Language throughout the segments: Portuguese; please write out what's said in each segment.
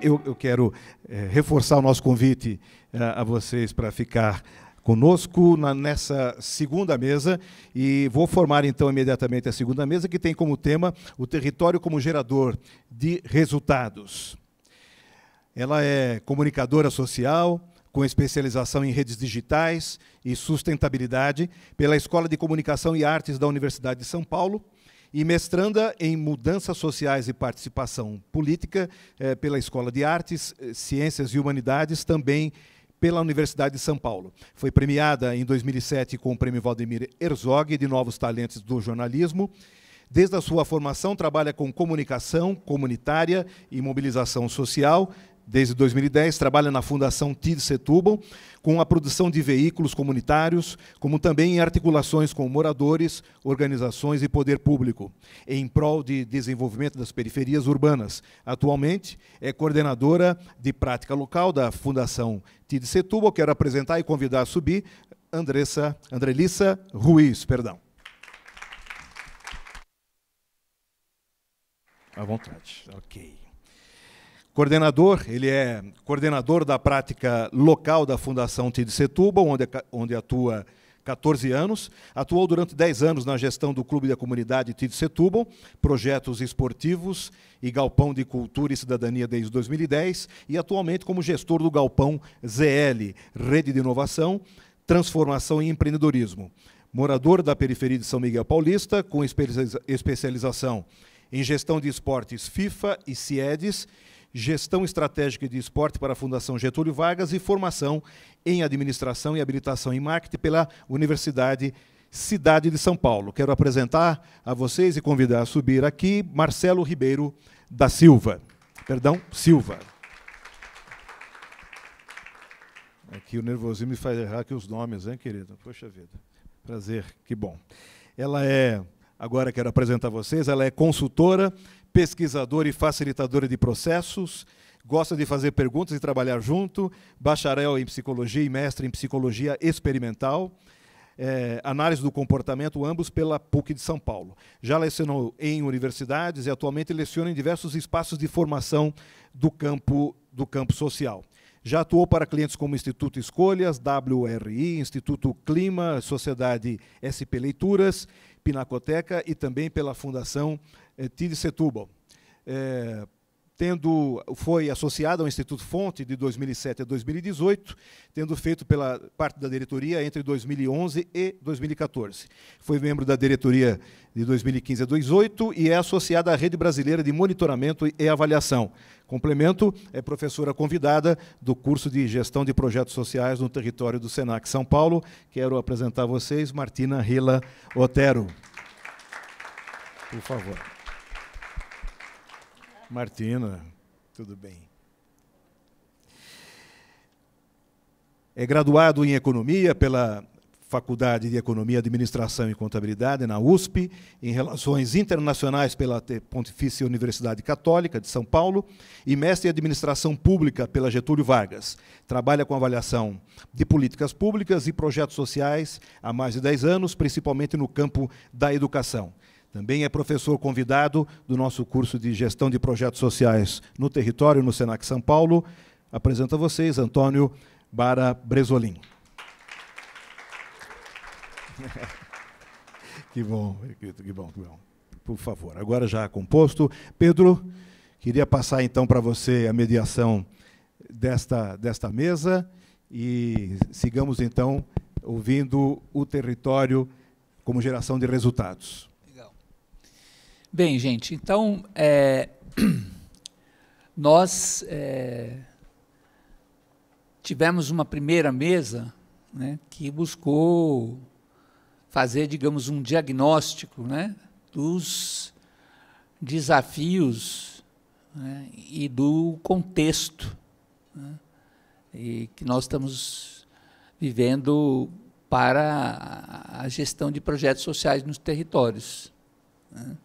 eu quero reforçar o nosso convite a vocês para ficar conosco nessa segunda mesa, e vou formar, então, imediatamente a segunda mesa, que tem como tema o território como gerador de resultados. Ela é comunicadora social, com especialização em redes digitais e sustentabilidade pela Escola de Comunicação e Artes da Universidade de São Paulo, e mestranda em Mudanças Sociais e Participação Política pela Escola de Artes, Ciências e Humanidades, também pela Universidade de São Paulo. Foi premiada em 2007 com o Prêmio Valdemir Herzog de Novos Talentos do Jornalismo. Desde a sua formação, trabalha com comunicação comunitária e mobilização social. Desde 2010, trabalha na Fundação TID Setúbal, com a produção de veículos comunitários, como também em articulações com moradores, organizações e poder público, em prol de desenvolvimento das periferias urbanas. Atualmente, é coordenadora de prática local da Fundação TID Setúbal. Quero apresentar e convidar a subir Andrelissa Ruiz. À vontade. Ok. Coordenador, ele é coordenador da prática local da Fundação TID Setúbal, onde atua 14 anos. Atuou durante 10 anos na gestão do Clube da Comunidade TID Setúbal, projetos esportivos e Galpão de Cultura e Cidadania desde 2010, e atualmente como gestor do Galpão ZL, Rede de Inovação, Transformação e Empreendedorismo. Morador da periferia de São Miguel Paulista, com especialização em gestão de esportes FIFA e CIEDES, gestão estratégica de esporte para a Fundação Getúlio Vargas e formação em administração e habilitação em marketing pela Universidade Cidade de São Paulo. Quero apresentar a vocês e convidar a subir aqui Marcelo Ribeiro da Silva. Silva. Aqui o nervosismo me faz errar aqui os nomes, hein, querido? Poxa vida. Prazer, que bom. Ela é, agora quero apresentar a vocês, ela é consultora, pesquisadora e facilitadora de processos, gosta de fazer perguntas e trabalhar junto, bacharel em psicologia e mestre em psicologia experimental, análise do comportamento, ambos pela PUC de São Paulo. Já lecionou em universidades e atualmente leciona em diversos espaços de formação do campo social. Já atuou para clientes como Instituto Escolhas, WRI, Instituto Clima, Sociedade SP Leituras, Pinacoteca e também pela Fundação TID Setúbal. Foi associado ao Instituto Fonte de 2007 a 2018, tendo feito pela parte da diretoria entre 2011 e 2014. Foi membro da diretoria de 2015 a 2018 e é associada à Rede Brasileira de Monitoramento e Avaliação. Complemento, é professora convidada do curso de Gestão de Projetos Sociais no território do Senac São Paulo. Quero apresentar a vocês Martina Rila Otero. Por favor. Martina, tudo bem. É graduado em Economia pela Faculdade de Economia, Administração e Contabilidade, na USP, em Relações Internacionais pela Pontifícia Universidade Católica de São Paulo e mestre em Administração Pública pela Getúlio Vargas. Trabalha com avaliação de políticas públicas e projetos sociais há mais de 10 anos, principalmente no campo da educação. Também é professor convidado do nosso curso de Gestão de Projetos Sociais no Território, no Senac São Paulo. Apresento a vocês Antônio Bara Bresolim. Que bom, que bom, que bom. Por favor, agora já composto. Pedro, queria passar então para você a mediação desta mesa e sigamos então ouvindo o território como geração de resultados. Bem, gente, então, nós tivemos uma primeira mesa, né, que buscou fazer, digamos, um diagnóstico, né, dos desafios, né, e do contexto, né, e que nós estamos vivendo para a gestão de projetos sociais nos territórios, né.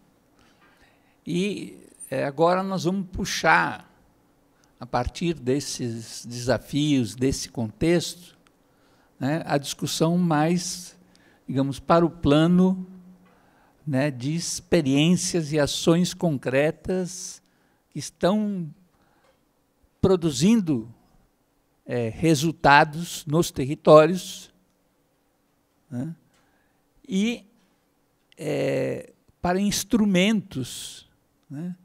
E agora nós vamos puxar, a partir desses desafios, desse contexto, né, a discussão mais, digamos, para o plano, né, de experiências e ações concretas que estão produzindo resultados nos territórios, né, e para instrumentos, né,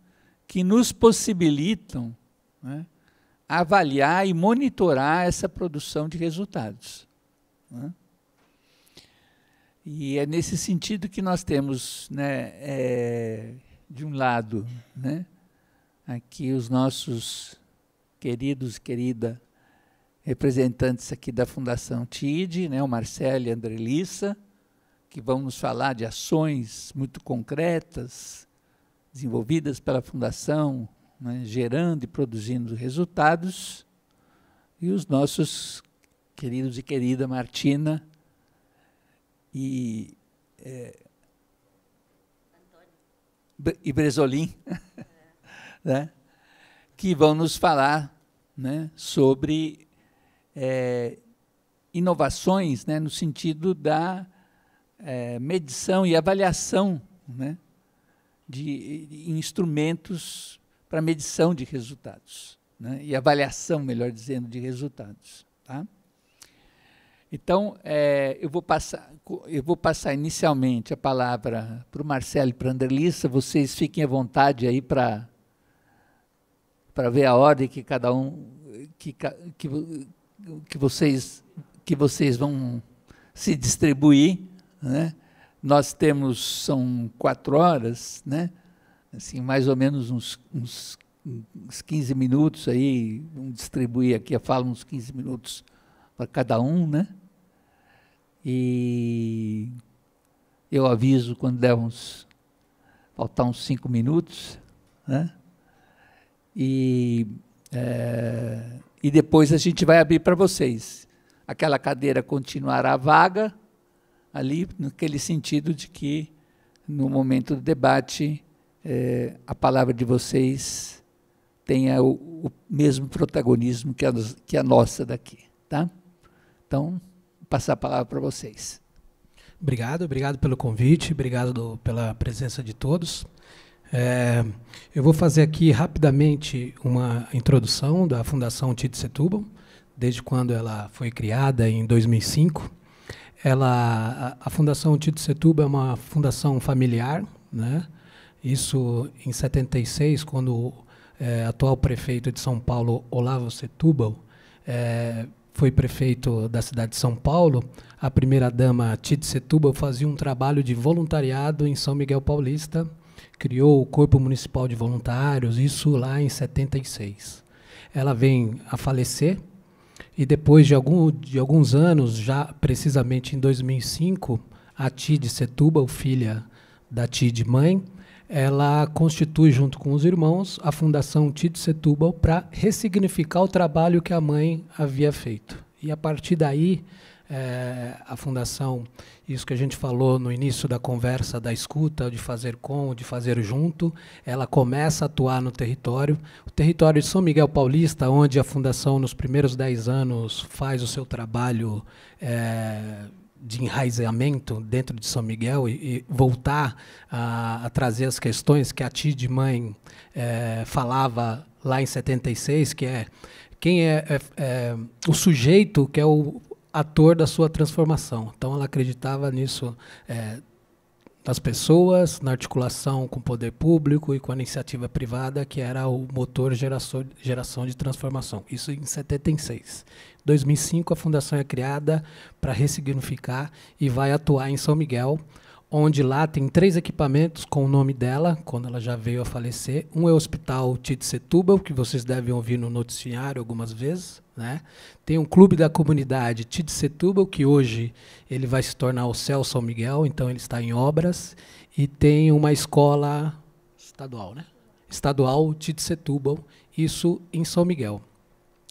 que nos possibilitam, né, avaliar e monitorar essa produção de resultados, né. E é nesse sentido que nós temos, né, de um lado, né, aqui os nossos queridos e querida representantes aqui da Fundação TID, né, o Marcelo e a Andrelissa, que vão nos falar de ações muito concretas, desenvolvidas pela Fundação, né, gerando e produzindo resultados, e os nossos queridos e querida Martina e Bresolim, né, que vão nos falar, né, sobre inovações, né, no sentido da medição e avaliação, né, de instrumentos para medição de resultados, né, e avaliação, melhor dizendo, de resultados. Tá? Então, eu vou passar inicialmente a palavra para o Marcelo e para a Andrelissa. Vocês fiquem à vontade aí para ver a ordem que cada um, que vocês vão se distribuir, né? Nós temos, são 4 horas, né? Assim, mais ou menos uns 15 minutos aí, vamos distribuir aqui, eu falo uns 15 minutos para cada um, né? E eu aviso quando der faltar uns 5 minutos, né? E depois a gente vai abrir para vocês. Aquela cadeira continuará vaga, ali, naquele sentido de que, no momento do debate, a palavra de vocês tenha o mesmo protagonismo que a nossa daqui. Tá? Então, vou passar a palavra para vocês. Obrigado pelo convite, obrigado pela presença de todos. Eu vou fazer aqui rapidamente uma introdução da Fundação TID Setúbal, desde quando ela foi criada em 2005. A Fundação TID Setúbal é uma fundação familiar, né? Isso em 76, quando o atual prefeito de São Paulo, Olavo Setúbal, foi prefeito da cidade de São Paulo, a primeira-dama TID Setúbal fazia um trabalho de voluntariado em São Miguel Paulista, criou o Corpo Municipal de Voluntários, isso lá em 76. Ela vem a falecer, e depois de alguns anos, já precisamente em 2005, a TID Setúbal, filha da TID mãe, ela constitui, junto com os irmãos, a Fundação TID Setúbal para ressignificar o trabalho que a mãe havia feito. E, a partir daí, a Fundação, isso que a gente falou no início da conversa, da escuta, de fazer com, de fazer junto, ela começa a atuar no território. O território de São Miguel Paulista, onde a Fundação, nos primeiros 10 anos, faz o seu trabalho de enraizamento dentro de São Miguel e voltar a trazer as questões que a TID mãe falava lá em 76, que é quem é o sujeito que é o ator da sua transformação. Então, ela acreditava nisso, nas pessoas, na articulação com o poder público e com a iniciativa privada, que era o motor geração de transformação. Isso em 76. Em 2005, a Fundação é criada para ressignificar e vai atuar em São Miguel, onde lá tem 3 equipamentos com o nome dela, quando ela já veio a falecer. Um é o Hospital TID Setúbal, que vocês devem ouvir no noticiário algumas vezes, né? Tem um clube da comunidade TID Setúbal, que hoje ele vai se tornar o CEL São Miguel, então ele está em obras. E tem uma escola estadual, né? Estadual TID Setúbal, isso em São Miguel.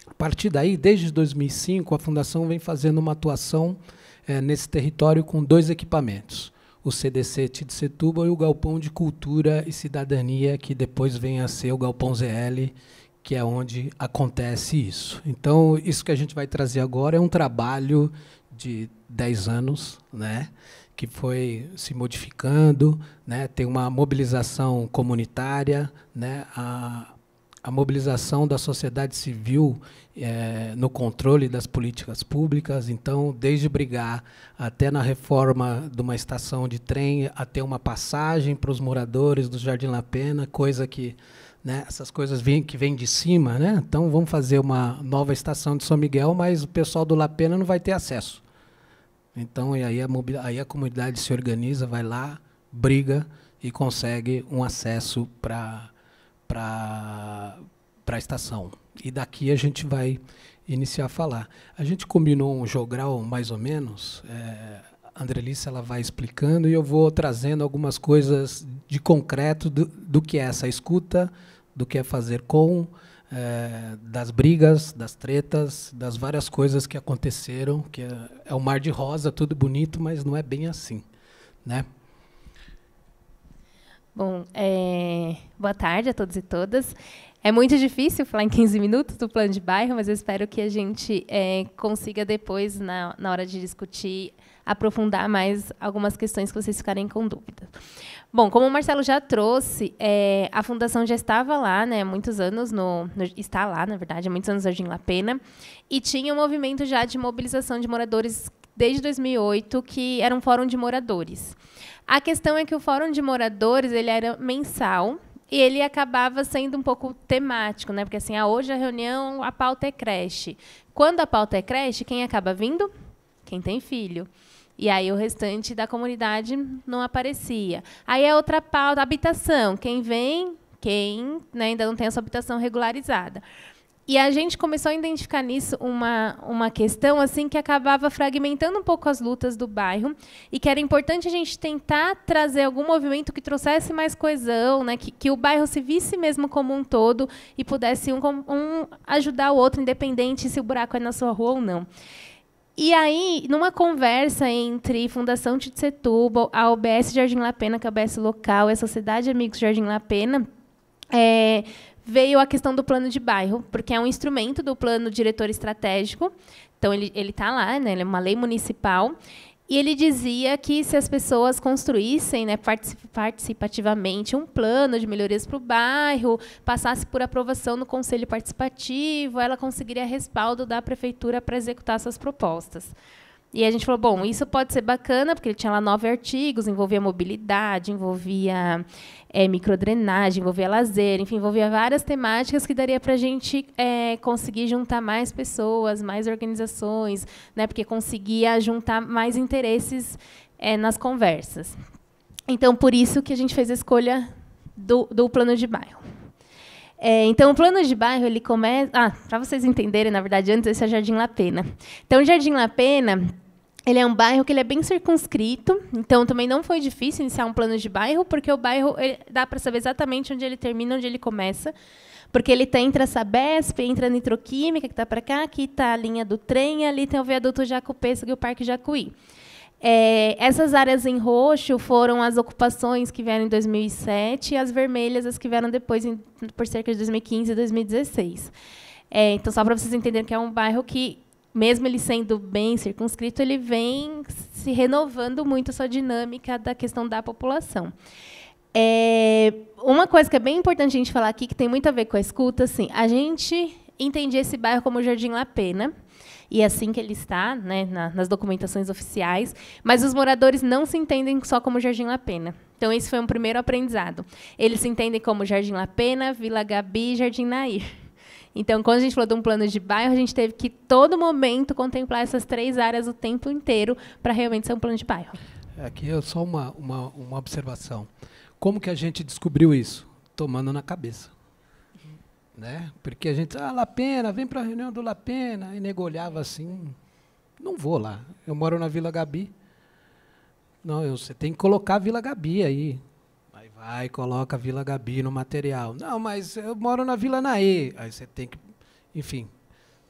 A partir daí, desde 2005, a Fundação vem fazendo uma atuação nesse território com 2 equipamentos. O CDC TID Setúbal e o Galpão de Cultura e Cidadania, que depois vem a ser o Galpão ZL, que é onde acontece isso. Então, isso que a gente vai trazer agora é um trabalho de 10 anos, né, que foi se modificando, né, tem uma mobilização comunitária, né, a mobilização da sociedade civil no controle das políticas públicas. Então, desde brigar até na reforma de uma estação de trem, até uma passagem para os moradores do Jardim La Pena, coisa que, né, essas coisas que vêm de cima, né? Então, vamos fazer uma nova estação de São Miguel, mas o pessoal do La Pena não vai ter acesso. Então, e aí a comunidade se organiza, vai lá, briga e consegue um acesso para a estação. E daqui a gente vai iniciar a falar. A gente combinou um jogral, mais ou menos. A Andrelice ela vai explicando e eu vou trazendo algumas coisas de concreto do que é essa escuta, do que é fazer das brigas, das tretas, das várias coisas que aconteceram, que é um mar de rosa, tudo bonito, mas não é bem assim, né? Bom, boa tarde a todos e todas. É muito difícil falar em 15 minutos do plano de bairro, mas eu espero que a gente consiga depois, na hora de discutir, aprofundar mais algumas questões que vocês ficarem com dúvida. Bom, como o Marcelo já trouxe, a Fundação já estava lá, né, há muitos anos, está lá, na verdade, há muitos anos no Jardim La Pena, e tinha um movimento já de mobilização de moradores desde 2008, que era um fórum de moradores. A questão é que o fórum de moradores ele era mensal e ele acabava sendo um pouco temático, né? Porque assim, hoje a reunião, a pauta é creche. Quando a pauta é creche, quem acaba vindo? Quem tem filho. E aí o restante da comunidade não aparecia. Aí a outra pauta, habitação. Quem vem, né, ainda não tem a sua habitação regularizada. E a gente começou a identificar nisso uma questão assim que acabava fragmentando um pouco as lutas do bairro e que era importante a gente tentar trazer algum movimento que trouxesse mais coesão, né, que o bairro se visse mesmo como um todo e pudesse um ajudar o outro, independente se o buraco é na sua rua ou não. E aí, numa conversa entre Fundação Tite Setúbal, a OBS Jardim La Pena, que é a OBS local, e a Sociedade Amigos Jardim La Pena, veio a questão do plano de bairro, porque é um instrumento do plano diretor estratégico. Então, ele está lá, né, ele é uma lei municipal, e ele dizia que se as pessoas construíssem, né, participativamente um plano de melhorias para o bairro, passasse por aprovação no Conselho Participativo, ela conseguiria respaldo da Prefeitura para executar essas propostas. E a gente falou, bom, isso pode ser bacana, porque ele tinha lá 9 artigos, envolvia mobilidade, envolvia microdrenagem, envolvia lazer, enfim, envolvia várias temáticas que daria para a gente conseguir juntar mais pessoas, mais organizações, né, porque conseguia juntar mais interesses nas conversas. Então, por isso que a gente fez a escolha do plano de bairro. Então, o plano de bairro, ele começa... para vocês entenderem, na verdade, antes, esse é o Jardim La Pena. Então, o Jardim La Pena, ele é um bairro que ele é bem circunscrito, então também não foi difícil iniciar um plano de bairro, porque o bairro dá para saber exatamente onde ele termina, onde ele começa, porque ele entra a Sabesp, entra a Nitroquímica, que está para cá, aqui está a linha do trem, ali tem o viaduto Jacupêssego e o Parque Jacuí. Essas áreas em roxo foram as ocupações que vieram em 2007 e as vermelhas as que vieram depois, por cerca de 2015 e 2016. Então, só para vocês entenderem que é um bairro que, mesmo ele sendo bem circunscrito, ele vem se renovando muito a sua dinâmica da questão da população. Uma coisa que é bem importante a gente falar aqui, que tem muito a ver com a escuta, assim, a gente entendia esse bairro como Jardim La Pena, e é assim que ele está, né, nas documentações oficiais, mas os moradores não se entendem só como Jardim La Pena. Então, esse foi um primeiro aprendizado. Eles se entendem como Jardim La Pena, Vila Gabi e Jardim Nair. Então, quando a gente falou de um plano de bairro, a gente teve que, todo momento, contemplar essas 3 áreas o tempo inteiro para realmente ser um plano de bairro. Aqui é só uma observação. Como que a gente descobriu isso? Tomando na cabeça. Né? Porque a gente, La Pena, vem para a reunião do La Pena, e nego olhava assim, não vou lá, eu moro na Vila Gabi. Não, você tem que colocar a Vila Gabi aí. Aí vai, coloca a Vila Gabi no material. Não, mas eu moro na Vila Naê. Aí você tem que, enfim,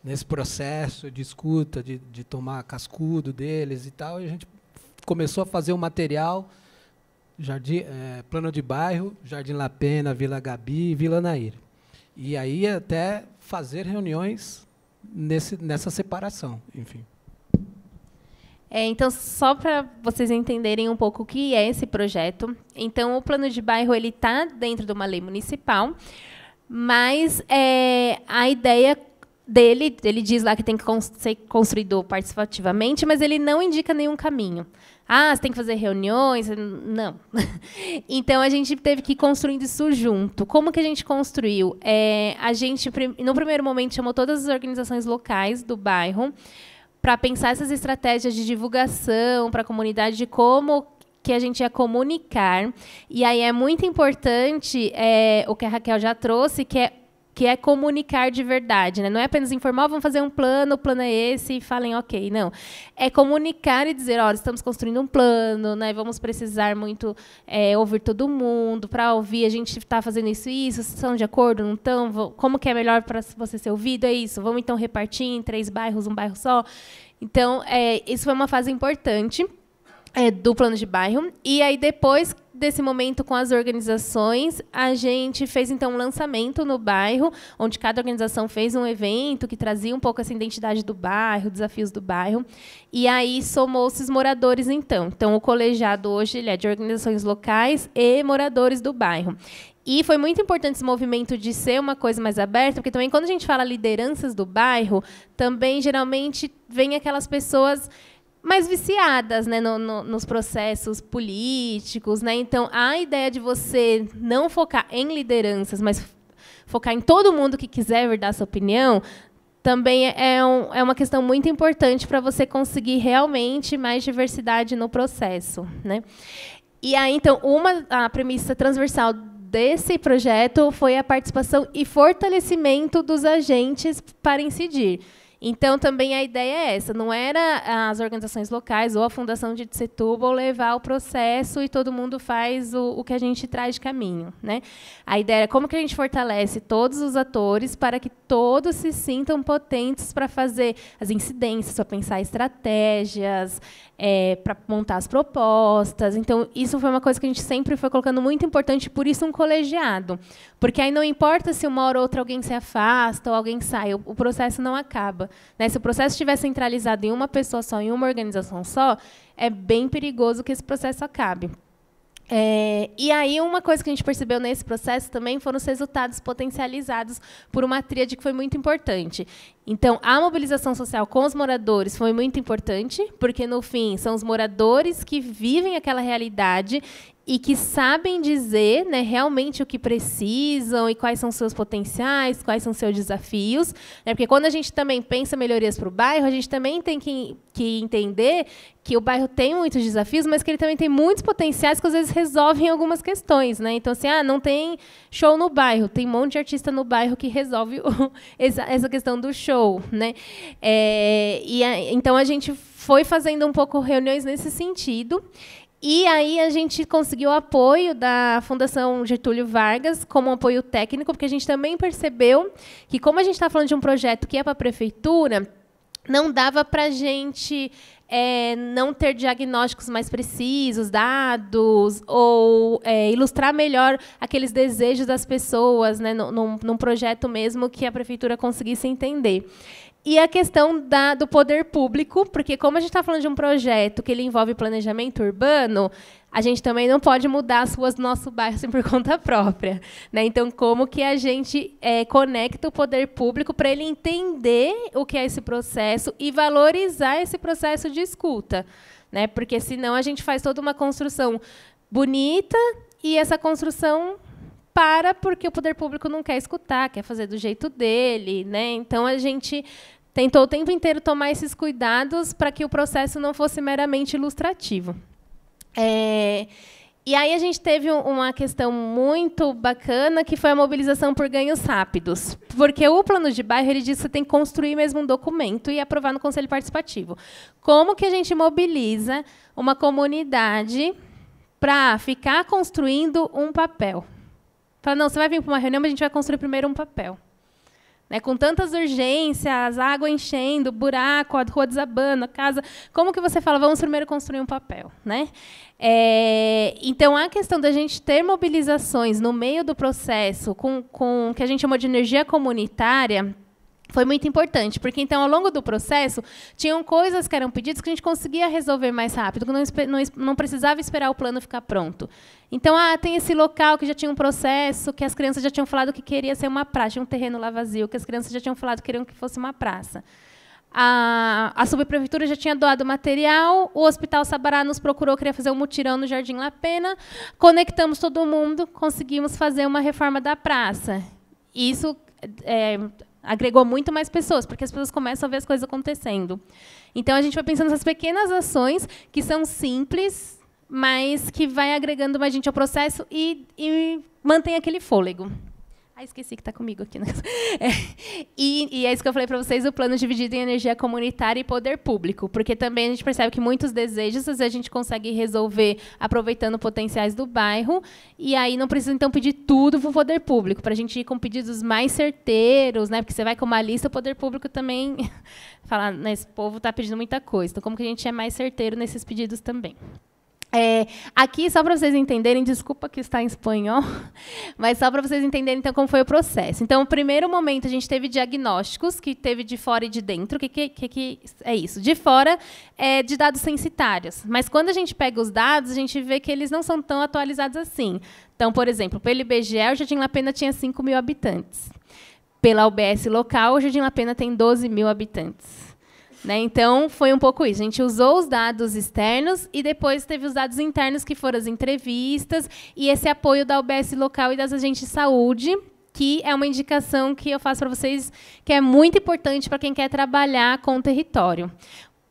nesse processo de escuta, de tomar cascudo deles e tal, a gente começou a fazer um material, plano de bairro, Jardim La Pena, Vila Gabi e Vila Nair. E aí até fazer reuniões nessa separação, enfim. Então, só para vocês entenderem um pouco o que é esse projeto, então o plano de bairro ele está dentro de uma lei municipal, Mas a ideia dele, ele diz lá que tem que ser construído participativamente, mas ele não indica nenhum caminho. Ah, você tem que fazer reuniões? Não. Então, a gente teve que ir construindo isso junto. Como que a gente construiu? A gente, no primeiro momento, chamou todas as organizações locais do bairro para pensar essas estratégias de divulgação para a comunidade, de como que a gente ia comunicar. E aí é muito importante o que a Raquel já trouxe, que é comunicar de verdade, né? Não é apenas informar, vamos fazer um plano, o plano é esse, e falem ok. Não. É comunicar e dizer, olha, estamos construindo um plano, né? Vamos precisar muito ouvir todo mundo. Para ouvir, a gente está fazendo isso e isso, estão de acordo, não estão? Como que é melhor para você ser ouvido? É isso. Vamos, então, repartir em 3 bairros, um bairro só? Então, isso foi uma fase importante do plano de bairro. E aí, depois desse momento com as organizações, a gente fez, então, um lançamento no bairro, onde cada organização fez um evento que trazia um pouco essa identidade do bairro, desafios do bairro. E aí somou-se os moradores, então. Então, o colegiado hoje ele é de organizações locais e moradores do bairro. E foi muito importante esse movimento de ser uma coisa mais aberta, porque também, quando a gente fala lideranças do bairro, também, geralmente, vem aquelas pessoas mais viciadas, né, nos processos políticos, né? Então, a ideia de você não focar em lideranças, mas focar em todo mundo que quiser vir dar sua opinião, também é uma questão muito importante para você conseguir realmente mais diversidade no processo, né? E aí, então, a premissa transversal desse projeto foi a participação e fortalecimento dos agentes para incidir. Então, também a ideia é essa, não era as organizações locais ou a Fundação de Setúbal levar o processo e todo mundo faz o que a gente traz de caminho, né? A ideia era como que a gente fortalece todos os atores para que todos se sintam potentes para fazer as incidências, para pensar estratégias, para montar as propostas. Então, isso foi uma coisa que a gente sempre foi colocando muito importante, por isso um colegiado. Porque aí não importa se uma hora ou outra alguém se afasta ou alguém sai, o processo não acaba. Né? Se o processo estiver centralizado em uma pessoa só, em uma organização só, é bem perigoso que esse processo acabe. E aí, uma coisa que a gente percebeu nesse processo também foram os resultados potencializados por uma tríade que foi muito importante. Então, a mobilização social com os moradores foi muito importante, porque, no fim, são os moradores que vivem aquela realidade e que sabem dizer, né, realmente o que precisam e quais são seus potenciais, quais são seus desafios. Né, porque, quando a gente também pensa melhorias para o bairro, a gente também tem que entender que o bairro tem muitos desafios, mas que ele também tem muitos potenciais que, às vezes, resolvem algumas questões. Né? Então, assim, não tem show no bairro, tem um monte de artista no bairro que resolve essa questão do show. Né? Então, a gente foi fazendo um pouco reuniões nesse sentido. E aí a gente conseguiu o apoio da Fundação Getúlio Vargas como um apoio técnico, porque a gente também percebeu que, como a gente está falando de um projeto que é para a prefeitura, não dava para a gente não ter diagnósticos mais precisos, dados, ou ilustrar melhor aqueles desejos das pessoas, né, num projeto mesmo que a prefeitura conseguisse entender. E a questão do poder público, porque, como a gente está falando de um projeto que ele envolve planejamento urbano, a gente também não pode mudar as ruas do nosso bairro assim, por conta própria. Né? Então, como que a gente conecta o poder público para ele entender o que é esse processo e valorizar esse processo de escuta? Né? Porque, senão, a gente faz toda uma construção bonita e essa construção porque o poder público não quer escutar, quer fazer do jeito dele. Né? Então, a gente tentou o tempo inteiro tomar esses cuidados para que o processo não fosse meramente ilustrativo. E aí a gente teve uma questão muito bacana, que foi a mobilização por ganhos rápidos. Porque o plano de bairro ele diz que você tem que construir mesmo um documento e aprovar no Conselho Participativo. Como que a gente mobiliza uma comunidade para ficar construindo um papel? Fala, não, você vai vir para uma reunião, mas a gente vai construir primeiro um papel. Né, com tantas urgências, água enchendo, buraco, a rua desabando, a casa... Como que você fala, vamos primeiro construir um papel? Né? Então, a questão da gente ter mobilizações no meio do processo, com que a gente chamou de energia comunitária, foi muito importante, porque, então, ao longo do processo, tinham coisas que eram pedidos que a gente conseguia resolver mais rápido, que não precisava esperar o plano ficar pronto. Então, tem esse local que já tinha um processo, que as crianças já tinham falado que queria ser uma praça, tinha um terreno lá vazio, que as crianças já tinham falado que queriam que fosse uma praça. A subprefeitura já tinha doado material, o Hospital Sabará nos procurou, queria fazer um mutirão no Jardim La Pena, conectamos todo mundo, conseguimos fazer uma reforma da praça. Isso agregou muito mais pessoas, porque as pessoas começam a ver as coisas acontecendo. Então, a gente vai pensando nessas pequenas ações que são simples, mas que vai agregando mais gente ao processo e mantém aquele fôlego. Esqueci que está comigo aqui. Né? E é isso que eu falei para vocês, o plano dividido em energia comunitária e poder público, porque também a gente percebe que muitos desejos a gente consegue resolver aproveitando potenciais do bairro, e aí não precisa, então, pedir tudo para o poder público, para a gente ir com pedidos mais certeiros, né? Porque você vai com uma lista, o poder público também fala, né, esse povo está pedindo muita coisa, então como que a gente é mais certeiro nesses pedidos também? Aqui, só para vocês entenderem, desculpa que está em espanhol, mas só para vocês entenderem, então, como foi o processo. Então, no primeiro momento, a gente teve diagnósticos, que teve de fora e de dentro. O que é isso? De fora é de dados censitários, mas quando a gente pega os dados, a gente vê que eles não são tão atualizados assim. Então, por exemplo, pelo IBGE, o Jardim La Pena tinha 5.000 habitantes. Pela UBS local, o Jardim La Pena tem 12.000 habitantes. Né? Então, foi um pouco isso. A gente usou os dados externos e depois teve os dados internos, que foram as entrevistas e esse apoio da UBS local e das agentes de saúde, que é uma indicação que eu faço para vocês, que é muito importante para quem quer trabalhar com o território.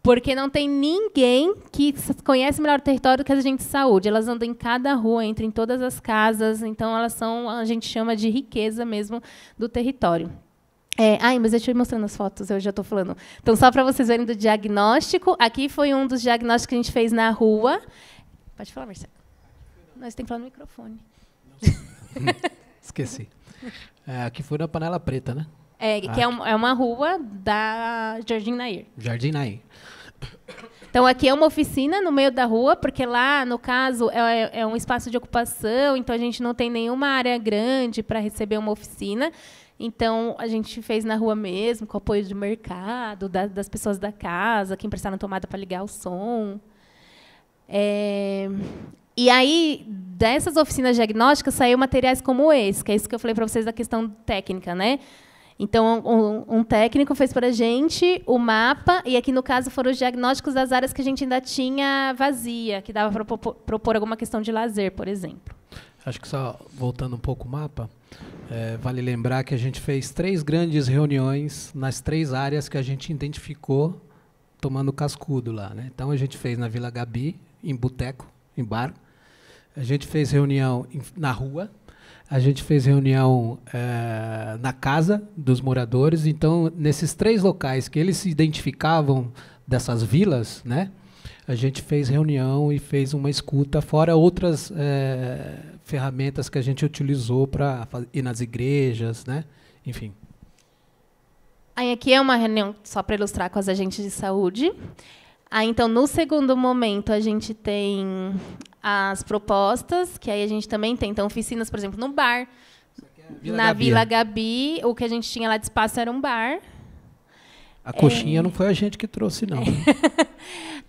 Porque não tem ninguém que conhece melhor o território do que as agentes de saúde. Elas andam em cada rua, entram em todas as casas, então elas são, a gente chama de riqueza mesmo do território. Mas deixa eu ir mostrando as fotos, eu já estou falando. Então, só para vocês verem do diagnóstico, aqui foi um dos diagnósticos que a gente fez na rua. Pode falar, Marcelo. Nós temos que falar no microfone. Esqueci. Aqui foi na Panela Preta, né? Que é uma rua da Jardim Nair. Jardim Nair. Então, aqui é uma oficina no meio da rua, porque lá, no caso, é um espaço de ocupação, então a gente não tem nenhuma área grande para receber uma oficina. Então, a gente fez na rua mesmo, com apoio do mercado, das pessoas da casa, que emprestaram tomada para ligar o som. E aí, dessas oficinas diagnósticas, saíram materiais como esse, que é isso que eu falei para vocês da questão técnica, né? Então, um técnico fez para a gente o mapa, e aqui, no caso, foram os diagnósticos das áreas que a gente ainda tinha vazia, que dava para propor alguma questão de lazer, por exemplo. Acho que só voltando um pouco o mapa, vale lembrar que a gente fez 3 grandes reuniões nas 3 áreas que a gente identificou tomando cascudo lá. Né? Então, a gente fez na Vila Gabi, em boteco, em bar. A gente fez reunião na rua. A gente fez reunião na casa dos moradores. Então, nesses 3 locais que eles se identificavam dessas vilas, né, a gente fez reunião e fez uma escuta, fora outras ferramentas que a gente utilizou para ir nas igrejas, né? Enfim. Aí aqui é uma reunião só para ilustrar com as agentes de saúde. Aí, então, no segundo momento, a gente tem as propostas, que aí a gente também tem então, oficinas, por exemplo, no bar. Na Vila Gabi, o que a gente tinha lá de espaço era um bar. A coxinha não foi a gente que trouxe, não.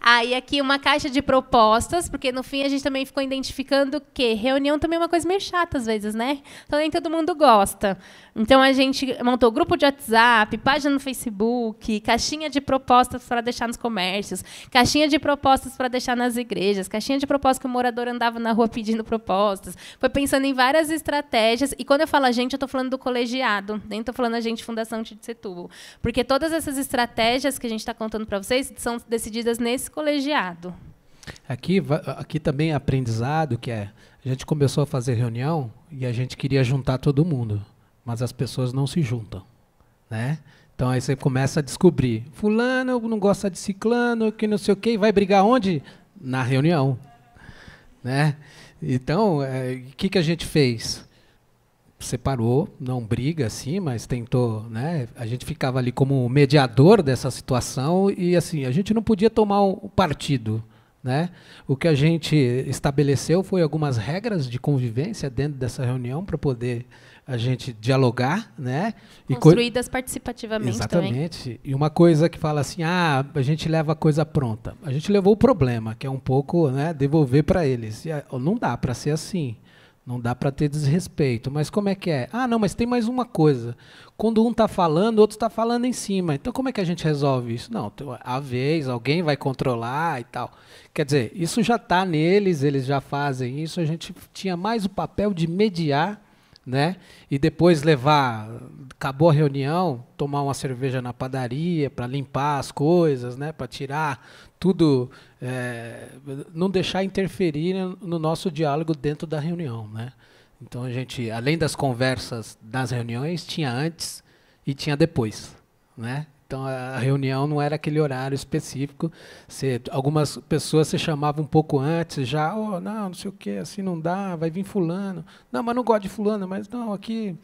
Aí aqui uma caixa de propostas, porque no fim a gente também ficou identificando que reunião também é uma coisa meio chata às vezes, né? Então nem todo mundo gosta. Então a gente montou grupo de WhatsApp, página no Facebook, caixinha de propostas para deixar nos comércios, caixinha de propostas para deixar nas igrejas, caixinha de propostas que o morador andava na rua pedindo propostas. Foi pensando em várias estratégias, e quando eu falo a gente, eu estou falando do colegiado, nem estou falando a gente Fundação Tídio Setúbal, porque todas essas estratégias que a gente está contando para vocês são decididas nesse colegiado. Aqui também é aprendizado, que a gente começou a fazer reunião e a gente queria juntar todo mundo, mas as pessoas não se juntam, né? Então aí você começa a descobrir, fulano não gosta de ciclano, que não sei o quê, vai brigar onde? Na reunião, né? Então, o que a gente fez? Separou, não briga assim, mas tentou, né? A gente ficava ali como mediador dessa situação e assim, a gente não podia tomar o partido, né? O que a gente estabeleceu foi algumas regras de convivência dentro dessa reunião para poder a gente dialogar, né? Construídas participativamente. Exatamente. Também. E uma coisa que fala assim, a gente leva a coisa pronta. A gente levou o problema, que é um pouco, né, devolver para eles. E, não dá para ser assim. Não dá para ter desrespeito. Mas como é que é? Não, mas tem mais uma coisa. Quando um está falando, o outro está falando em cima. Então como é que a gente resolve isso? Não, a vez, alguém vai controlar e tal. Quer dizer, isso já está neles, eles já fazem isso. A gente tinha mais o papel de mediar, né? E depois levar, acabou a reunião, tomar uma cerveja na padaria para limpar as coisas, né? Para tirar tudo, não deixar interferir no nosso diálogo dentro da reunião, né? Então a gente, além das conversas das reuniões, tinha antes e tinha depois, né? Então a reunião não era aquele horário específico. Algumas pessoas se chamavam um pouco antes, já, não sei o que, assim não dá, vai vir fulano. Não, mas não gosto de fulano, mas não, aqui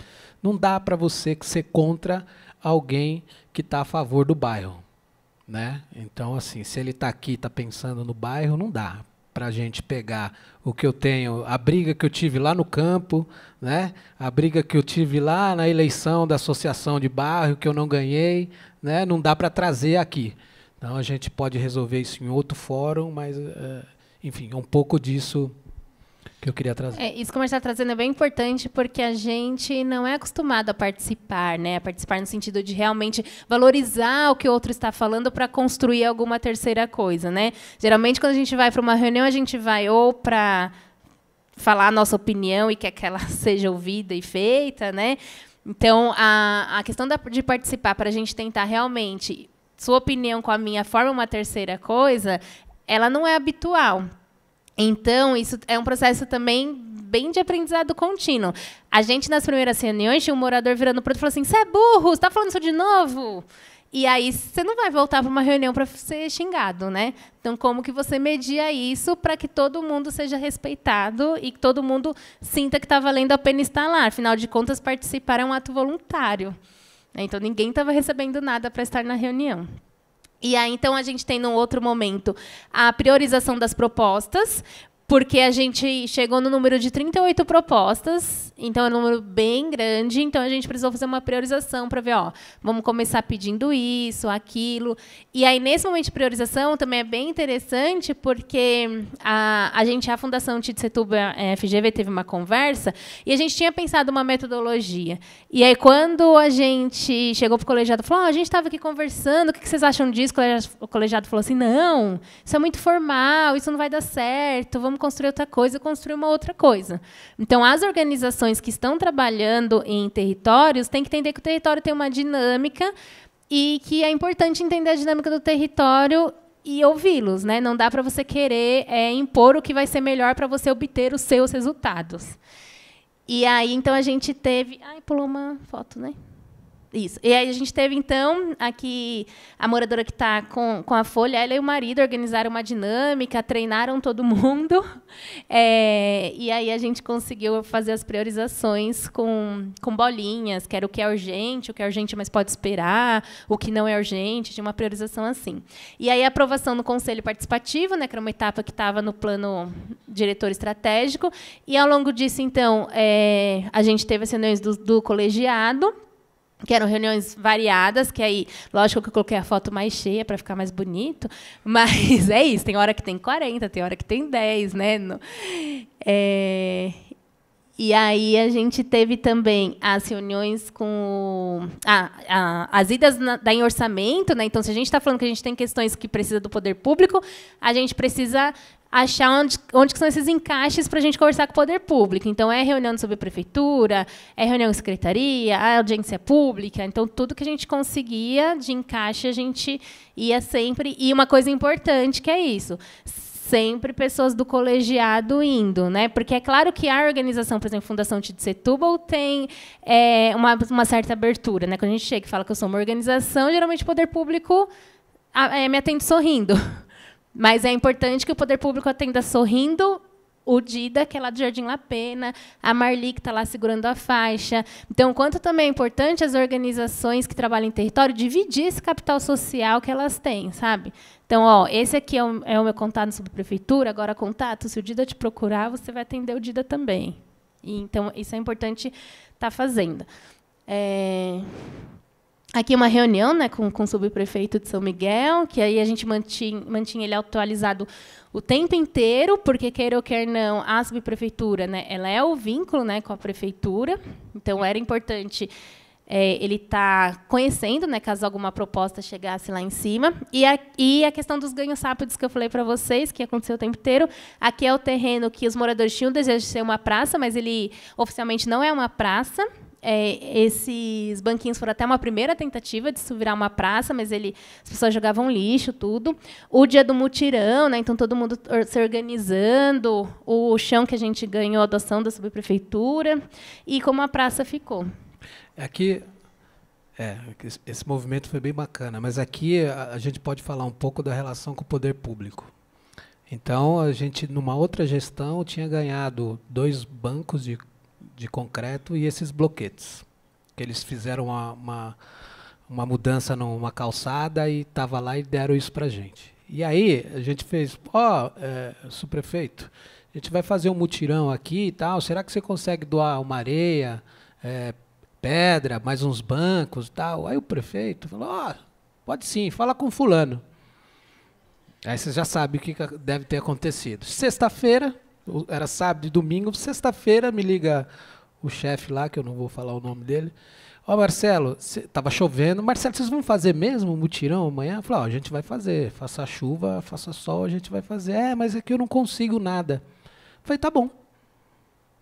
não dá para você ser contra alguém que está a favor do bairro, né? Então, assim, se ele está aqui, está pensando no bairro, não dá para a gente pegar o que eu tenho, a briga que eu tive lá no campo, né? A briga que eu tive lá na eleição da associação de bairro, que eu não ganhei, né? Não dá para trazer aqui. Então, a gente pode resolver isso em outro fórum, mas, enfim, é um pouco disso que eu queria trazer. Isso que o Marcelo está trazendo é bem importante, porque a gente não é acostumado a participar, né? A participar no sentido de realmente valorizar o que o outro está falando para construir alguma terceira coisa, né? Geralmente, quando a gente vai para uma reunião, a gente vai ou para falar a nossa opinião e quer que ela seja ouvida e feita, né? Então, a questão de participar para a gente tentar realmente, sua opinião com a minha forma uma terceira coisa, ela não é habitual. Então, isso é um processo também bem de aprendizado contínuo. A gente, nas primeiras reuniões, tinha um morador virando para o outro e falou assim, você é burro, você está falando isso de novo? E aí você não vai voltar para uma reunião para ser xingado, né? Então, como que você media isso para que todo mundo seja respeitado e que todo mundo sinta que está valendo a pena estar lá? Afinal de contas, participar é um ato voluntário. Então, ninguém estava recebendo nada para estar na reunião. E aí, então, a gente tem, num outro momento, a priorização das propostas, porque a gente chegou no número de 38 propostas, então é um número bem grande, então a gente precisou fazer uma priorização para ver, vamos começar pedindo isso, aquilo. E aí, nesse momento de priorização, também é bem interessante, porque a Fundação Tite Setúbal FGV teve uma conversa, e a gente tinha pensado uma metodologia. E aí, quando a gente chegou para o colegiado, falou, a gente estava aqui conversando, o que vocês acham disso? O colegiado falou assim, não, isso é muito formal, isso não vai dar certo, vamos construir outra coisa, construir uma outra coisa. Então, as organizações que estão trabalhando em territórios têm que entender que o território tem uma dinâmica e que é importante entender a dinâmica do território e ouvi-los, né? Não dá para você querer impor o que vai ser melhor para você obter os seus resultados. E aí, então, a gente teve... pulou uma foto, né? Isso. E aí a gente teve, então, aqui a moradora que está com a Folha, ela e o marido organizaram uma dinâmica, treinaram todo mundo, e aí a gente conseguiu fazer as priorizações com bolinhas, que era o que é urgente, mas pode esperar, o que não é urgente, tinha uma priorização assim. E aí a aprovação no Conselho Participativo, né, que era uma etapa que estava no plano diretor estratégico, e ao longo disso, então, a gente teve as reuniões do colegiado, que eram reuniões variadas, que aí, lógico que eu coloquei a foto mais cheia para ficar mais bonito, mas é isso, tem hora que tem 40, tem hora que tem 10, né? E aí a gente teve também as reuniões com as idas em orçamento, né? Então, se a gente está falando que a gente tem questões que precisam do poder público, a gente precisa achar onde que são esses encaixes para a gente conversar com o poder público. Então, é reunião de subprefeitura, é reunião em secretaria, a audiência pública. Então, tudo que a gente conseguia de encaixe, a gente ia sempre. E uma coisa importante que é isso, sempre pessoas do colegiado indo, né? Porque é claro que a organização, por exemplo, Fundação Tite Setúbal, tem uma certa abertura, né? Quando a gente chega e fala que eu sou uma organização, geralmente o poder público me atende sorrindo. Mas é importante que o poder público atenda sorrindo o Dida, que é lá do Jardim La Pena, a Marli, que está lá segurando a faixa. Então, quanto também é importante as organizações que trabalham em território dividir esse capital social que elas têm, sabe? Então, esse aqui é o meu contato sobre prefeitura, agora contato, se o Dida te procurar, você vai atender o Dida também. Então, isso é importante estar fazendo. Aqui uma reunião, né, com o subprefeito de São Miguel, que aí a gente mantinha ele atualizado o tempo inteiro, porque, queira ou quer não, a subprefeitura, né, ela é o vínculo, né, com a prefeitura. Então, era importante ele estar conhecendo, né, caso alguma proposta chegasse lá em cima. E a questão dos ganhos rápidos que eu falei para vocês, que aconteceu o tempo inteiro. Aqui é o terreno que os moradores tinham desejo de ser uma praça, mas ele oficialmente não é uma praça. Esses banquinhos foram até uma primeira tentativa de isso virar uma praça, mas as pessoas jogavam lixo, tudo. O dia do mutirão, né, então todo mundo se organizando, o chão que a gente ganhou, a adoção da subprefeitura, e como a praça ficou. Aqui, esse movimento foi bem bacana, mas aqui a gente pode falar um pouco da relação com o poder público. Então, a gente, numa outra gestão, tinha ganhado 2 bancos de concreto e esses bloquetes, que eles fizeram uma mudança numa calçada e estava lá e deram isso para a gente. E aí a gente fez, subprefeito, a gente vai fazer um mutirão aqui e tal, será que você consegue doar uma areia, pedra, mais uns bancos e tal? Aí o prefeito falou, pode sim, fala com fulano. Aí você já sabe o que deve ter acontecido. Sexta-feira, era sábado e domingo, sexta-feira me liga o chefe lá, que eu não vou falar o nome dele. Marcelo, estava chovendo. Marcelo, vocês vão fazer mesmo o mutirão amanhã? Eu falei, a gente vai fazer. Faça chuva, faça sol, a gente vai fazer. Mas aqui eu não consigo nada. Eu falei, tá bom.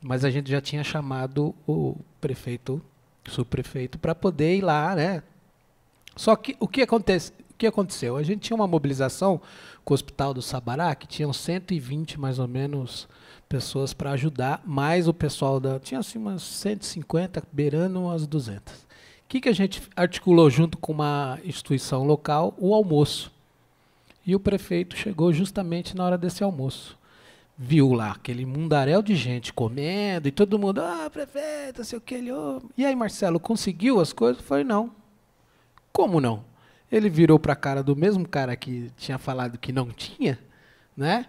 Mas a gente já tinha chamado o prefeito, subprefeito, para poder ir lá, né? Só que o que aconteceu? A gente tinha uma mobilização com o Hospital do Sabará, que tinham 120, mais ou menos, pessoas para ajudar, mais o pessoal tinha assim umas 150, beirando umas 200. O que a gente articulou junto com uma instituição local? O almoço. E o prefeito chegou justamente na hora desse almoço. Viu lá aquele mundaréu de gente comendo, e todo mundo, prefeito, sei o que, E aí, Marcelo, conseguiu as coisas? Eu falei, não. Como não? Ele virou para a cara do mesmo cara que tinha falado que não tinha, né?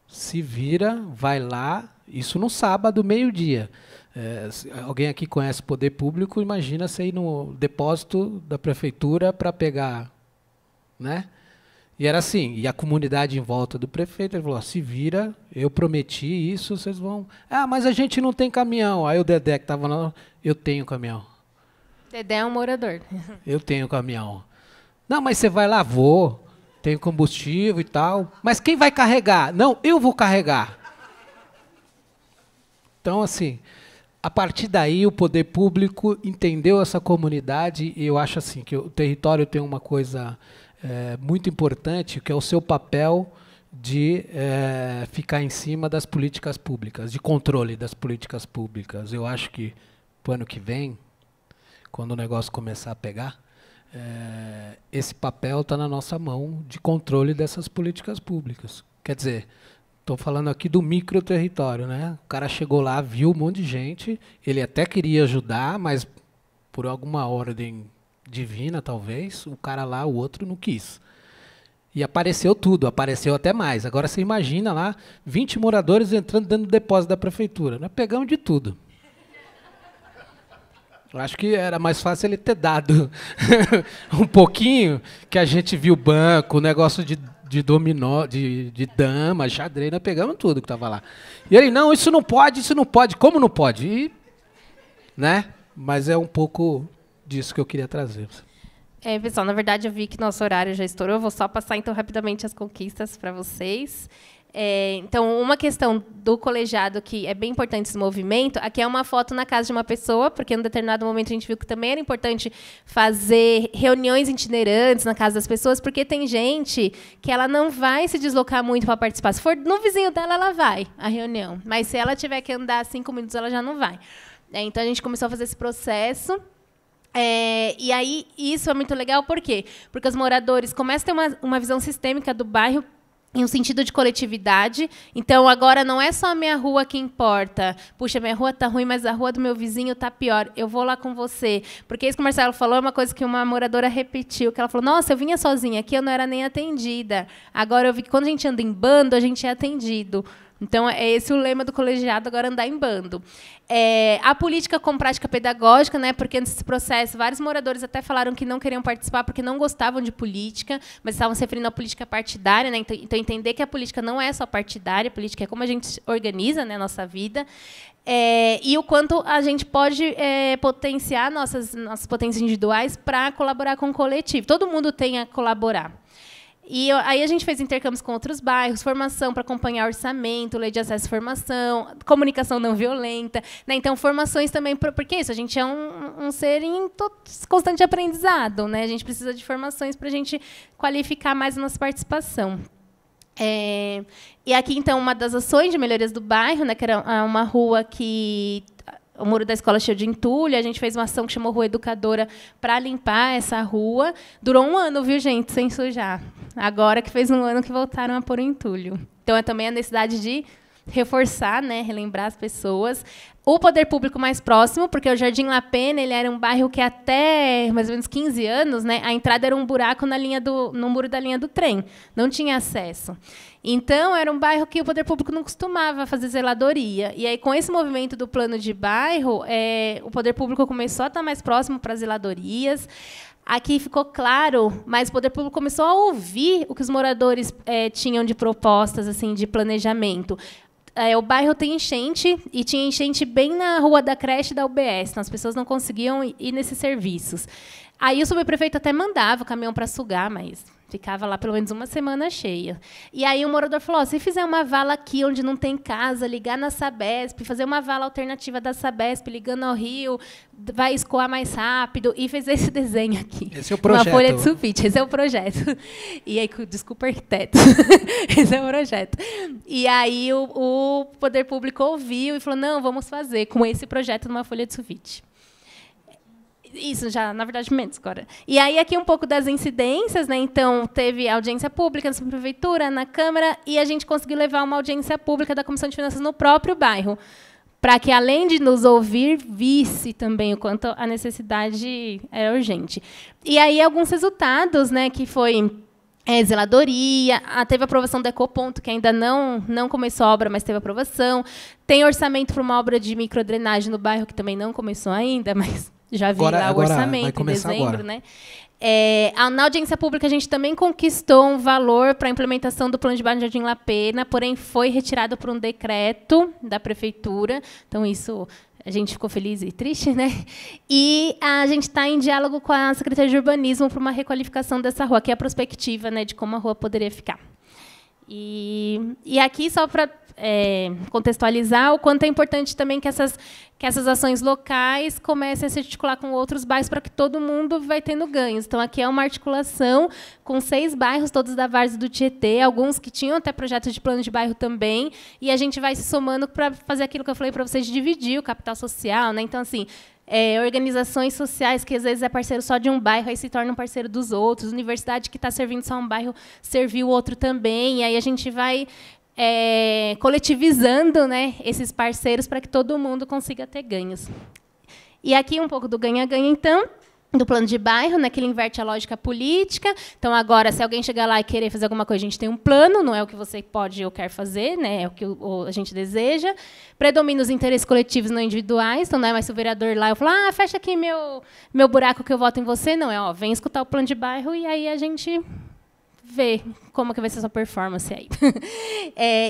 Se vira, vai lá, isso no sábado, meio-dia. Alguém aqui conhece poder público, imagina você ir no depósito da prefeitura para pegar, né? E era assim, e a comunidade em volta do prefeito, ele falou, se vira, eu prometi isso, vocês vão... mas a gente não tem caminhão. Aí o Dedé que estava lá, eu tenho caminhão. Dedé é um morador. Eu tenho caminhão. Não, mas você vai lá, vou, tenho combustível e tal. Mas quem vai carregar? Não, eu vou carregar. Então, assim, a partir daí o poder público entendeu essa comunidade e eu acho assim que o território tem uma coisa muito importante, que é o seu papel de ficar em cima das políticas públicas, de controle das políticas públicas. Eu acho que para o ano que vem, quando o negócio começar a pegar, esse papel está na nossa mão de controle dessas políticas públicas. Quer dizer, estou falando aqui do microterritório, né? O cara chegou lá, viu um monte de gente, ele até queria ajudar, mas por alguma ordem divina, talvez, o cara lá, o outro, não quis. E apareceu tudo, apareceu até mais. Agora você imagina lá, 20 moradores entrando dentro do depósito da prefeitura. Nós pegamos de tudo. Eu acho que era mais fácil ele ter dado um pouquinho, que a gente viu banco, negócio de dominó, de dama, xadrez, nós pegamos tudo que estava lá. E ele, não, isso não pode, como não pode? E, né? Mas é um pouco disso que eu queria trazer. Pessoal, na verdade eu vi que nosso horário já estourou, eu vou só passar então rapidamente as conquistas para vocês. Então, uma questão do colegiado que é bem importante esse movimento, aqui é uma foto na casa de uma pessoa, porque em um determinado momento a gente viu que também era importante fazer reuniões itinerantes na casa das pessoas, porque tem gente que ela não vai se deslocar muito para participar. Se for no vizinho dela, ela vai à reunião, mas se ela tiver que andar 5 minutos, ela já não vai. Então, a gente começou a fazer esse processo. E aí, isso é muito legal, por quê? Porque os moradores começam a ter uma visão sistêmica do bairro, em um sentido de coletividade. Então, agora não é só a minha rua que importa. Puxa, minha rua está ruim, mas a rua do meu vizinho está pior. Eu vou lá com você. Porque isso que o Marcelo falou é uma coisa que uma moradora repetiu, que ela falou, nossa, eu vinha sozinha aqui, eu não era nem atendida. Agora eu vi que quando a gente anda em bando, a gente é atendido. Então, é esse o lema do colegiado, agora andar em bando. A política como prática pedagógica, né, porque nesse processo vários moradores até falaram que não queriam participar porque não gostavam de política, mas estavam se referindo à política partidária, né, então entender que a política não é só partidária, a política é como a gente organiza, né, a nossa vida, e o quanto a gente pode potenciar nossas potências individuais para colaborar com o coletivo. Todo mundo tem a colaborar. E aí a gente fez intercâmbios com outros bairros, formação para acompanhar orçamento, lei de acesso à formação, comunicação não violenta, né? Então, formações também, porque isso, a gente é um ser em constante aprendizado, né? A gente precisa de formações para a gente qualificar mais a nossa participação. E aqui, então, uma das ações de melhorias do bairro, né, que era uma rua que o muro da escola cheio de entulho, a gente fez uma ação que chamou Rua Educadora para limpar essa rua. Durou 1 ano, viu, gente, sem sujar. Agora que fez 1 ano que voltaram a pôr o entulho. Então, é também a necessidade de reforçar, né, relembrar as pessoas. O poder público mais próximo, porque o Jardim La Pena ele era um bairro que até mais ou menos 15 anos, né, a entrada era um buraco no muro da linha do trem. Não tinha acesso. Então, era um bairro que o poder público não costumava fazer zeladoria. E aí, com esse movimento do plano de bairro, o poder público começou a estar mais próximo para as zeladorias. Aqui ficou claro, mas o poder público começou a ouvir o que os moradores tinham de propostas assim, de planejamento. O bairro tem enchente, e tinha enchente bem na rua da creche da UBS, então as pessoas não conseguiam ir nesses serviços. Aí o subprefeito até mandava o caminhão para sugar, mas ficava lá pelo menos 1 semana cheia. E aí o morador falou, se fizer uma vala aqui onde não tem casa, ligar na Sabesp, fazer uma vala alternativa da Sabesp, ligando ao rio, vai escoar mais rápido, e fez esse desenho aqui. Esse é o projeto. Uma folha de sulfite, esse é o projeto. E aí, desculpa, arquiteto. Esse é o projeto. E aí o poder público ouviu e falou, não, vamos fazer com esse projeto numa folha de sulfite. Isso, já, na verdade, menos agora. E aí, aqui um pouco das incidências, né? Então, teve audiência pública na prefeitura, na Câmara, e a gente conseguiu levar uma audiência pública da Comissão de Finanças no próprio bairro, para que, além de nos ouvir, visse também o quanto a necessidade era urgente. E aí, alguns resultados, né, que foi zeladoria, teve aprovação do Ecoponto, que ainda não começou a obra, mas teve aprovação. Tem orçamento para uma obra de microdrenagem no bairro, que também não começou ainda, mas já vi lá o orçamento em dezembro. Né? Na audiência pública, a gente também conquistou um valor para a implementação do plano de bairro de Jardim La Pena, porém foi retirado por um decreto da prefeitura. Então, isso a gente ficou feliz e triste, né? E a gente está em diálogo com a Secretaria de Urbanismo para uma requalificação dessa rua, que é a prospectiva, né, de como a rua poderia ficar. E aqui, só para contextualizar, o quanto é importante também que essas ações locais comecem a se articular com outros bairros para que todo mundo vai tendo ganhos. Então, aqui é uma articulação com 6 bairros, todos da Várzea do Tietê, alguns que tinham até projetos de plano de bairro também, e a gente vai se somando para fazer aquilo que eu falei para vocês, de dividir o capital social. Né? Então, assim, organizações sociais que, às vezes, é parceiro só de um bairro, aí se torna um parceiro dos outros, universidade que está servindo só um bairro, serviu o outro também, e aí a gente vai coletivizando, né, esses parceiros para que todo mundo consiga ter ganhos. E aqui um pouco do ganha-ganha, então, do plano de bairro, né, que ele inverte a lógica política. Então, agora, se alguém chegar lá e querer fazer alguma coisa, a gente tem um plano, não é o que você pode ou quer fazer, né, é o que a gente deseja. Predomina os interesses coletivos, não individuais. Então, não é mais o vereador lá, eu falo, fecha aqui meu buraco que eu voto em você. Não, vem escutar o plano de bairro e aí a gente vê como que vai ser a sua performance aí.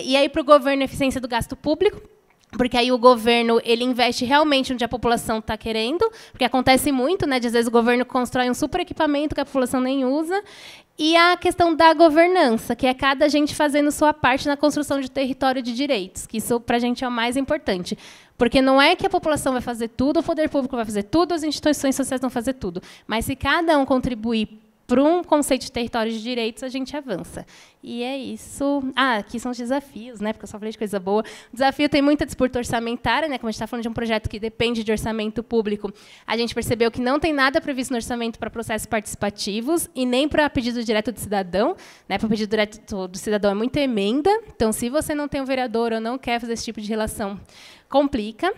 E aí, para o governo, a eficiência do gasto público, porque aí o governo ele investe realmente onde a população está querendo, porque acontece muito, né, de às vezes o governo constrói um super equipamento que a população nem usa, e a questão da governança, que é cada gente fazendo sua parte na construção de território de direitos, que isso para a gente é o mais importante. Porque não é que a população vai fazer tudo, o poder público vai fazer tudo, as instituições sociais vão fazer tudo, mas se cada um contribuir para um conceito de território de direitos, a gente avança. E é isso. Aqui são os desafios, né? Porque eu só falei de coisa boa. O desafio tem muita disputa orçamentária, né? Como a gente está falando de um projeto que depende de orçamento público, a gente percebeu que não tem nada previsto no orçamento para processos participativos e nem para pedido direto do cidadão. Né? Para o pedido direto do cidadão é muita emenda. Então, se você não tem um vereador ou não quer fazer esse tipo de relação, complica.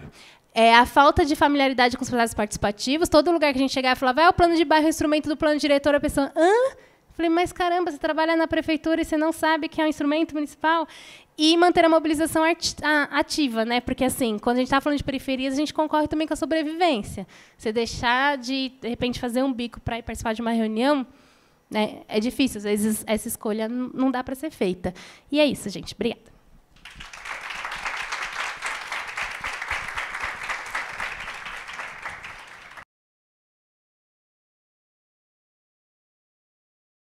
A falta de familiaridade com os processos participativos. Todo lugar que a gente chegar e falar, vai ao plano de bairro, instrumento do plano diretor, a pessoa, Falei, mas caramba, você trabalha na prefeitura e você não sabe que é um instrumento municipal? E manter a mobilização ativa, né? Porque, assim, quando a gente está falando de periferias, a gente concorre também com a sobrevivência. Você deixar de repente, fazer um bico para ir participar de uma reunião, né, é difícil. Às vezes, essa escolha não dá para ser feita. E é isso, gente. Obrigada.